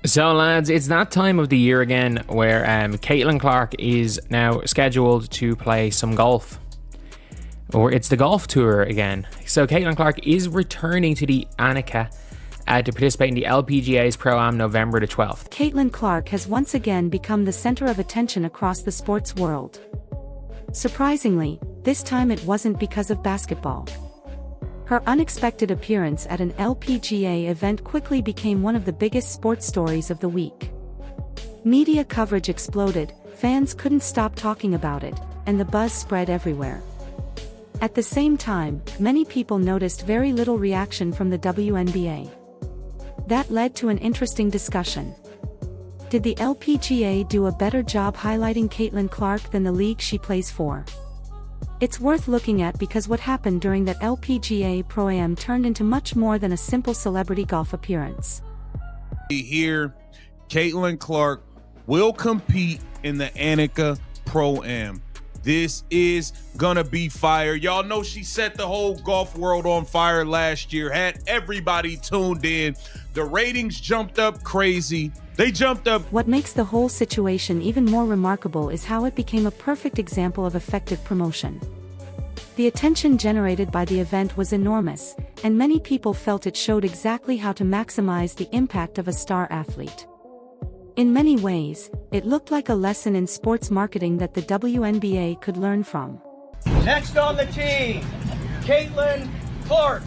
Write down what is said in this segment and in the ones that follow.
So lads, it's that time of the year again where Caitlin Clark is now scheduled to play some golf. Or it's the golf tour again. So Caitlin Clark is returning to the Annika to participate in the LPGA's Pro-Am November the 12th. Caitlin Clark has once again become the center of attention across the sports world. Surprisingly, this time it wasn't because of basketball. Her unexpected appearance at an LPGA event quickly became one of the biggest sports stories of the week. Media coverage exploded, fans couldn't stop talking about it, and the buzz spread everywhere. At the same time, many people noticed very little reaction from the WNBA. That led to an interesting discussion. Did the LPGA do a better job highlighting Caitlin Clark than the league she plays for? It's worth looking at because what happened during that LPGA Pro-Am turned into much more than a simple celebrity golf appearance. Here, Caitlin Clark will compete in the Annika Pro-Am. This is gonna be fire. Y'all know she set the whole golf world on fire last year, had everybody tuned in. The ratings jumped up crazy. They jumped up. What makes the whole situation even more remarkable is how it became a perfect example of effective promotion. The attention generated by the event was enormous, and many people felt it showed exactly how to maximize the impact of a star athlete. In many ways, it looked like a lesson in sports marketing that the WNBA could learn from. Next on the tee, Caitlin Clark.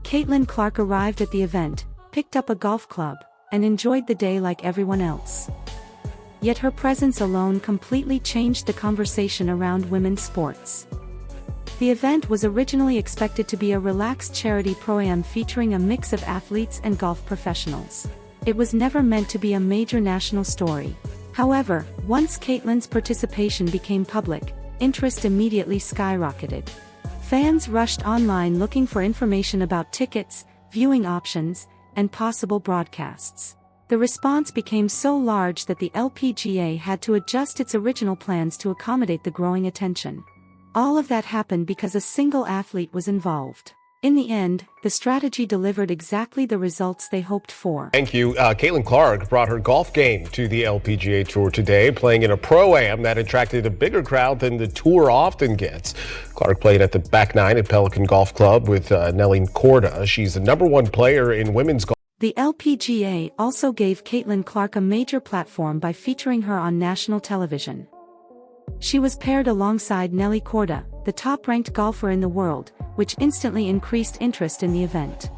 Caitlin Clark arrived at the event, picked up a golf club, and enjoyed the day like everyone else. Yet her presence alone completely changed the conversation around women's sports. The event was originally expected to be a relaxed charity pro-am featuring a mix of athletes and golf professionals. It was never meant to be a major national story. However, once Caitlin's participation became public, interest immediately skyrocketed. Fans rushed online looking for information about tickets, viewing options, and possible broadcasts. The response became so large that the LPGA had to adjust its original plans to accommodate the growing attention. All of that happened because a single athlete was involved. In the end, the strategy delivered exactly the results they hoped for. Thank you. Caitlin Clark brought her golf game to the LPGA Tour today, playing in a Pro-Am that attracted a bigger crowd than the Tour often gets. Clark played at the back nine at Pelican Golf Club with Nelly Korda. She's the #1 player in women's golf. The LPGA also gave Caitlin Clark a major platform by featuring her on national television. She was paired alongside Nelly Korda, the top-ranked golfer in the world, which instantly increased interest in the event.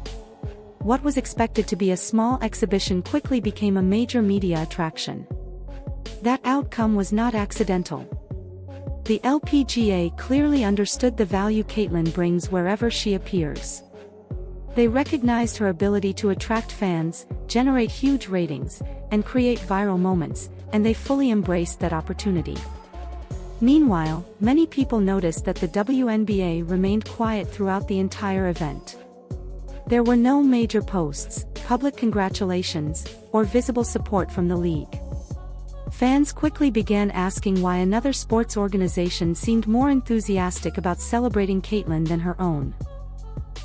What was expected to be a small exhibition quickly became a major media attraction. That outcome was not accidental. The LPGA clearly understood the value Caitlin brings wherever she appears. They recognized her ability to attract fans, generate huge ratings, and create viral moments, and they fully embraced that opportunity. Meanwhile, many people noticed that the WNBA remained quiet throughout the entire event. There were no major posts, public congratulations, or visible support from the league. Fans quickly began asking why another sports organization seemed more enthusiastic about celebrating Caitlin than her own.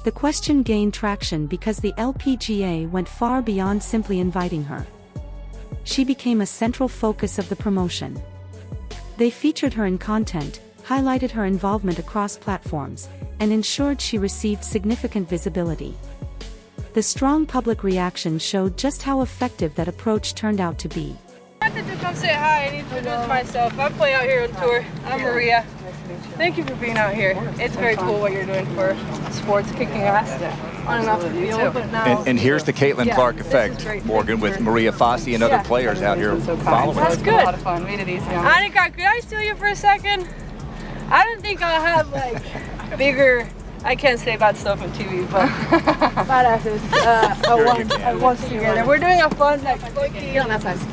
The question gained traction because the LPGA went far beyond simply inviting her. She became a central focus of the promotion. They featured her in content, highlighted her involvement across platforms, and ensured she received significant visibility. The strong public reaction showed just how effective that approach turned out to be. I wanted to come say hi and introduce myself. I play out here on tour. I'm Maria. Thank you for being out here. It's very cool what you're doing for sports, kicking ass on and off the field. But now, and here's the Caitlin Clark effect, Morgan, with Maria Fossey and other players out here following. That's good. A lot of fun. Made it easy. Annika, could I steal you for a second? I don't think I'll have like bigger. I can't say bad stuff on TV, but badasses. Once together, we're doing a fun like quickie. Yeah, that's nice.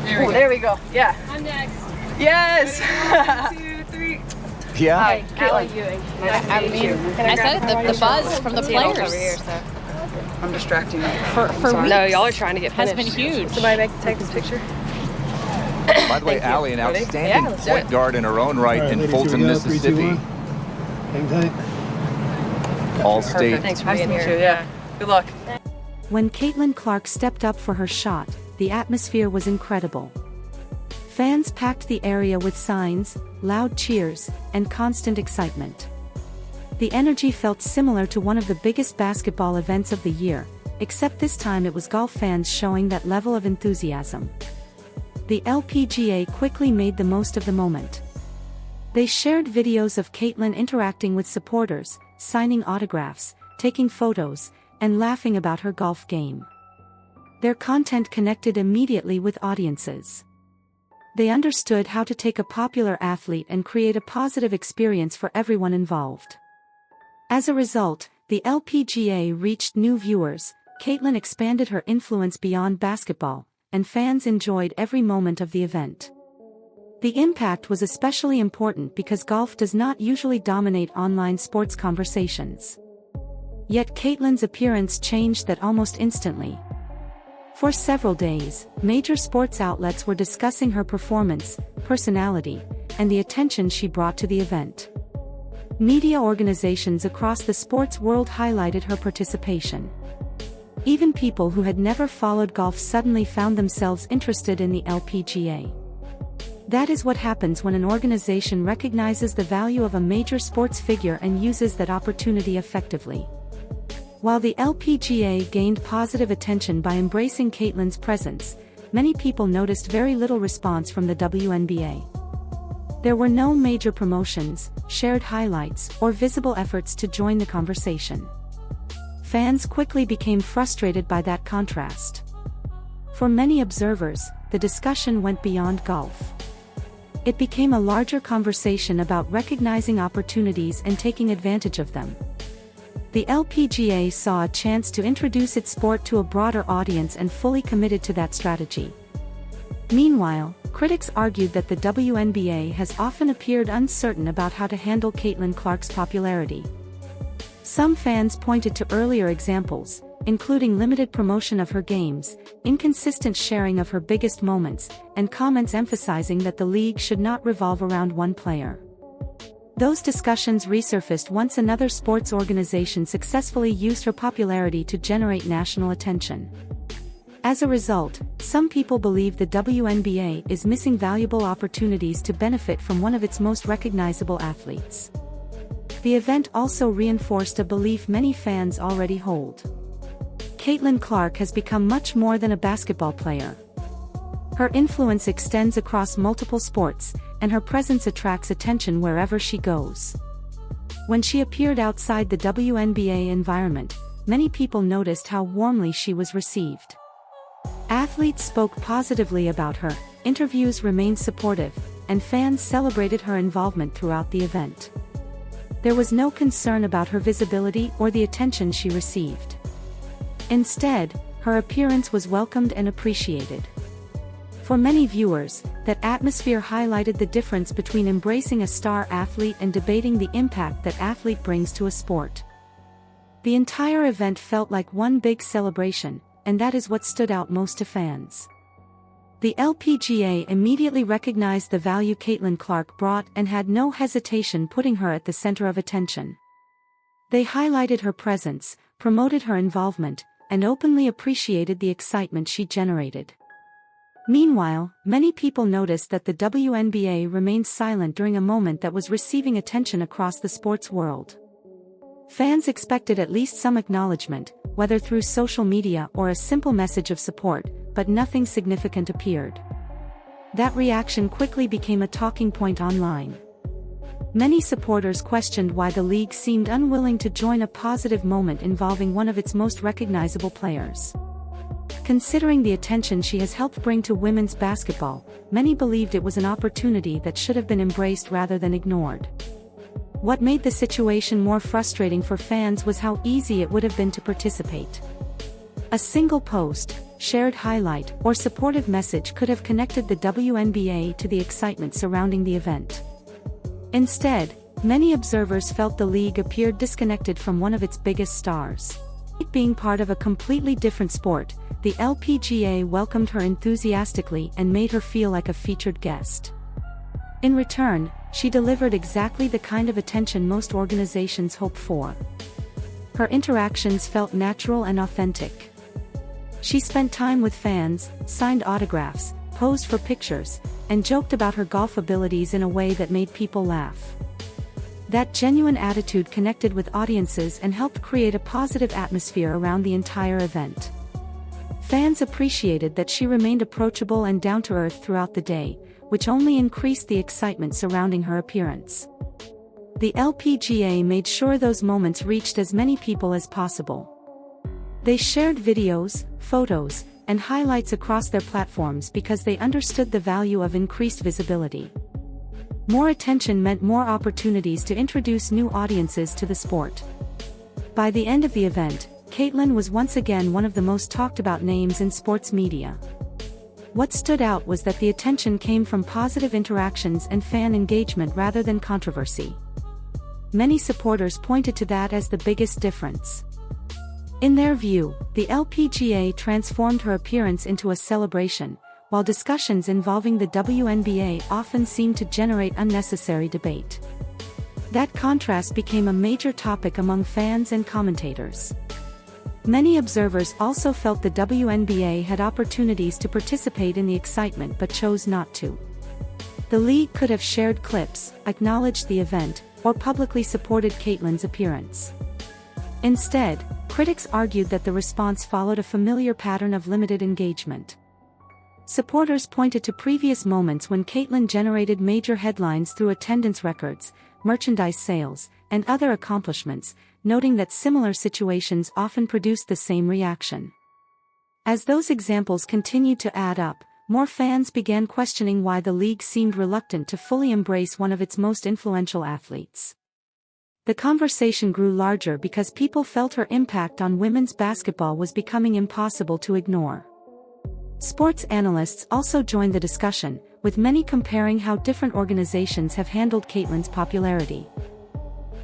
There we go. Yeah. I'm next. Yes. 1, 2, 3. Yeah. Hi, Allie. I mean, I said it, the buzz from the players over here, so. I'm distracting you. for weeks No, y'all are trying to get has finished. been huge. Somebody take this picture. By the way, Allie, an Ready? outstanding Yeah, let's do point it. guard in her own right in ladies, Fulton, here we go. 3, 2, Mississippi. 1. Hang tight. All-state. Thanks for being here. Yeah. Good luck. When Caitlin Clark stepped up for her shot, the atmosphere was incredible. Fans packed the area with signs, loud cheers, and constant excitement. The energy felt similar to one of the biggest basketball events of the year, except this time it was golf fans showing that level of enthusiasm. The LPGA quickly made the most of the moment. They shared videos of Caitlin interacting with supporters, signing autographs, taking photos, and laughing about her golf game. Their content connected immediately with audiences. They understood how to take a popular athlete and create a positive experience for everyone involved. As a result, the LPGA reached new viewers, Caitlin expanded her influence beyond basketball, and fans enjoyed every moment of the event. The impact was especially important because golf does not usually dominate online sports conversations. Yet Caitlin's appearance changed that almost instantly. For several days, major sports outlets were discussing her performance, personality, and the attention she brought to the event. Media organizations across the sports world highlighted her participation. Even people who had never followed golf suddenly found themselves interested in the LPGA. That is what happens when an organization recognizes the value of a major sports figure and uses that opportunity effectively. While the LPGA gained positive attention by embracing Caitlin's presence, many people noticed very little response from the WNBA. There were no major promotions, shared highlights, or visible efforts to join the conversation. Fans quickly became frustrated by that contrast. For many observers, the discussion went beyond golf. It became a larger conversation about recognizing opportunities and taking advantage of them. The LPGA saw a chance to introduce its sport to a broader audience and fully committed to that strategy. Meanwhile, critics argued that the WNBA has often appeared uncertain about how to handle Caitlin Clark's popularity. Some fans pointed to earlier examples, including limited promotion of her games, inconsistent sharing of her biggest moments, and comments emphasizing that the league should not revolve around one player. Those discussions resurfaced once another sports organization successfully used her popularity to generate national attention. As a result, some people believe the WNBA is missing valuable opportunities to benefit from one of its most recognizable athletes. The event also reinforced a belief many fans already hold. Caitlin Clark has become much more than a basketball player. Her influence extends across multiple sports, and her presence attracts attention wherever she goes. When she appeared outside the WNBA environment, many people noticed how warmly she was received. Athletes spoke positively about her, interviews remained supportive, and fans celebrated her involvement throughout the event. There was no concern about her visibility or the attention she received. Instead, her appearance was welcomed and appreciated. For many viewers, that atmosphere highlighted the difference between embracing a star athlete and debating the impact that athlete brings to a sport. The entire event felt like one big celebration, and that is what stood out most to fans. The LPGA immediately recognized the value Caitlin Clark brought and had no hesitation putting her at the center of attention. They highlighted her presence, promoted her involvement, and openly appreciated the excitement she generated. Meanwhile, many people noticed that the WNBA remained silent during a moment that was receiving attention across the sports world. Fans expected at least some acknowledgement, whether through social media or a simple message of support, but nothing significant appeared. That reaction quickly became a talking point online. Many supporters questioned why the league seemed unwilling to join a positive moment involving one of its most recognizable players. Considering the attention she has helped bring to women's basketball, many believed it was an opportunity that should have been embraced rather than ignored. What made the situation more frustrating for fans was how easy it would have been to participate. A single post, shared highlight, or supportive message could have connected the WNBA to the excitement surrounding the event. Instead, many observers felt the league appeared disconnected from one of its biggest stars. Being part of a completely different sport, the LPGA welcomed her enthusiastically and made her feel like a featured guest. In return, she delivered exactly the kind of attention most organizations hope for. Her interactions felt natural and authentic. She spent time with fans, signed autographs, posed for pictures, and joked about her golf abilities in a way that made people laugh. That genuine attitude connected with audiences and helped create a positive atmosphere around the entire event. Fans appreciated that she remained approachable and down-to-earth throughout the day, which only increased the excitement surrounding her appearance. The LPGA made sure those moments reached as many people as possible. They shared videos, photos, and highlights across their platforms because they understood the value of increased visibility. More attention meant more opportunities to introduce new audiences to the sport. By the end of the event, Caitlin was once again one of the most talked about names in sports media. What stood out was that the attention came from positive interactions and fan engagement rather than controversy. Many supporters pointed to that as the biggest difference. In their view, the LPGA transformed her appearance into a celebration, while discussions involving the WNBA often seemed to generate unnecessary debate. That contrast became a major topic among fans and commentators. Many observers also felt the WNBA had opportunities to participate in the excitement but chose not to. The league could have shared clips, acknowledged the event, or publicly supported Caitlin's appearance. Instead, critics argued that the response followed a familiar pattern of limited engagement. Supporters pointed to previous moments when Caitlin generated major headlines through attendance records, merchandise sales, and other accomplishments, noting that similar situations often produced the same reaction. As those examples continued to add up, more fans began questioning why the league seemed reluctant to fully embrace one of its most influential athletes. The conversation grew larger because people felt her impact on women's basketball was becoming impossible to ignore. Sports analysts also joined the discussion, with many comparing how different organizations have handled Caitlin's popularity.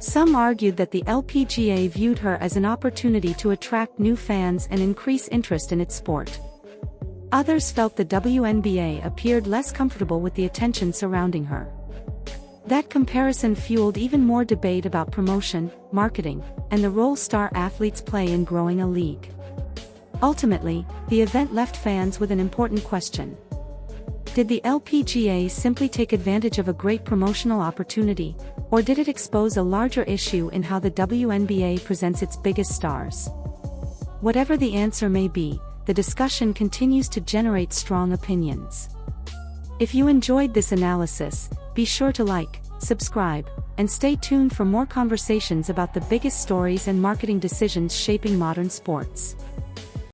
Some argued that the LPGA viewed her as an opportunity to attract new fans and increase interest in its sport. Others felt the WNBA appeared less comfortable with the attention surrounding her. That comparison fueled even more debate about promotion, marketing, and the role star athletes play in growing a league. Ultimately, the event left fans with an important question. Did the LPGA simply take advantage of a great promotional opportunity, or did it expose a larger issue in how the WNBA presents its biggest stars? Whatever the answer may be, the discussion continues to generate strong opinions. If you enjoyed this analysis, be sure to like, subscribe, and stay tuned for more conversations about the biggest stories and marketing decisions shaping modern sports.